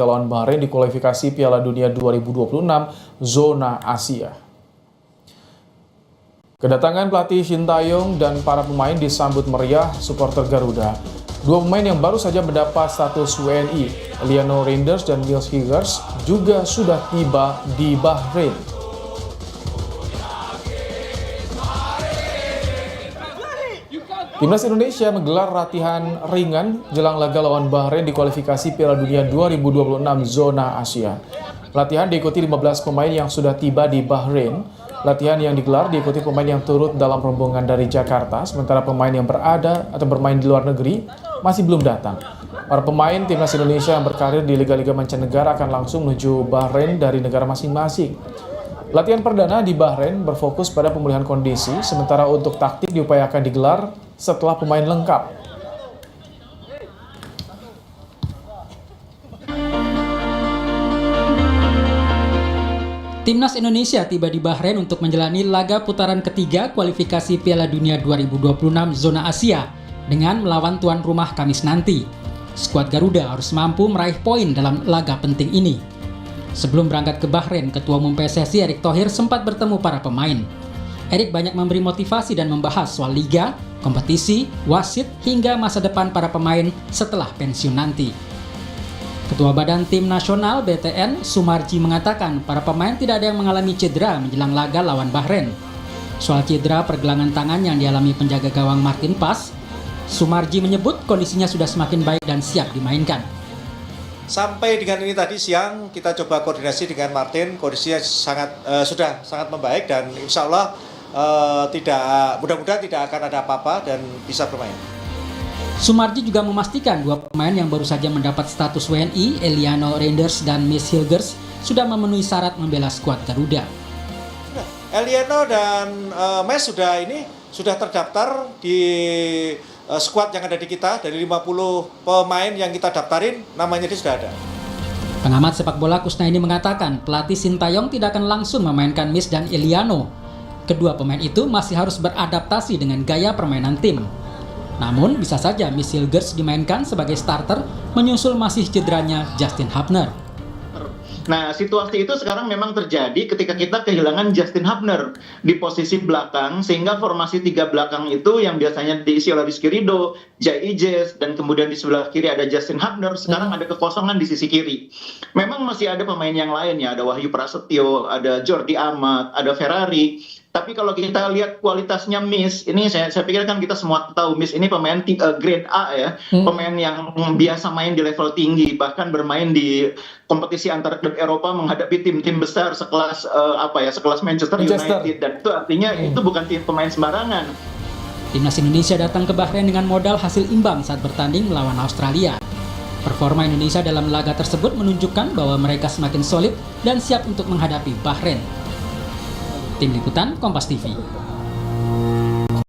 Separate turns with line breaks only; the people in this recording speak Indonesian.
lawan Bahrain di kualifikasi Piala Dunia 2026 zona Asia. Kedatangan pelatih Sintayong dan para pemain disambut meriah supporter Garuda. Dua pemain yang baru saja mendapat status WNI, Eliano Reinders dan Niels Hilgers, juga sudah tiba di Bahrain. Timnas Indonesia menggelar latihan ringan jelang laga lawan Bahrain di kualifikasi Piala Dunia 2026 zona Asia. Latihan diikuti 15 pemain yang sudah tiba di Bahrain. Latihan yang digelar diikuti pemain yang turut dalam rombongan dari Jakarta, sementara pemain yang berada atau bermain di luar negeri masih belum datang. Para pemain Timnas Indonesia yang berkarir di liga-liga mancanegara akan langsung menuju Bahrain dari negara masing-masing. Latihan perdana di Bahrain berfokus pada pemulihan kondisi, sementara untuk taktik diupayakan digelar setelah pemain lengkap.
Timnas Indonesia tiba di Bahrain untuk menjalani laga putaran ketiga kualifikasi Piala Dunia 2026 zona Asia dengan melawan tuan rumah Kamis nanti. Skuad Garuda harus mampu meraih poin dalam laga penting ini. Sebelum berangkat ke Bahrain, Ketua Umum PSSI Erick Thohir sempat bertemu para pemain. Erick banyak memberi motivasi dan membahas soal liga, kompetisi, wasit, hingga masa depan para pemain setelah pensiun nanti. Ketua Badan Tim Nasional BTN, Sumarji, mengatakan para pemain tidak ada yang mengalami cedera menjelang laga lawan Bahrain. Soal cedera pergelangan tangan yang dialami penjaga gawang Martin Pas, Sumarji menyebut kondisinya sudah semakin baik dan siap dimainkan.
Sampai dengan ini tadi siang kita coba koordinasi dengan Martin, kondisinya sudah sangat membaik dan insya Allah mudah-mudahan tidak akan ada apa-apa dan bisa bermain.
Sumarji juga memastikan dua pemain yang baru saja mendapat status WNI, Eliano Reinders dan Niels Hilgers, sudah memenuhi syarat membela skuad Garuda.
Eliano dan Mes sudah terdaftar di skuad yang ada di kita. Dari 50 pemain yang kita daftarin, namanya dia sudah ada.
Pengamat sepak bola Kusnaini mengatakan pelatih Sintayong tidak akan langsung memainkan Mes dan Eliano. Kedua pemain itu masih harus beradaptasi dengan gaya permainan tim. Namun bisa saja Niels Hilgers dimainkan sebagai starter menyusul masih cederanya Justin Hubner.
Nah, situasi itu sekarang memang terjadi ketika kita kehilangan Justin Hubner di posisi belakang, sehingga formasi 3 belakang itu yang biasanya diisi oleh Rizky Ridho, Jai Ijes, dan kemudian di sebelah kiri ada Justin Hubner, sekarang ada kekosongan di sisi kiri. Memang masih ada pemain yang lain ya, ada Wahyu Prasetyo, ada Jordi Amat, ada Ferrari. Tapi kalau kita lihat kualitasnya Miss, ini saya pikir kan kita semua tahu Miss ini pemain grade A ya, pemain yang biasa main di level tinggi, bahkan bermain di kompetisi antar klub Eropa menghadapi tim-tim besar sekelas sekelas Manchester United, dan itu artinya itu bukan tim pemain sembarangan.
Timnas Indonesia datang ke Bahrain dengan modal hasil imbang saat bertanding melawan Australia. Performa Indonesia dalam laga tersebut menunjukkan bahwa mereka semakin solid dan siap untuk menghadapi Bahrain. Tim Liputan Kompas TV.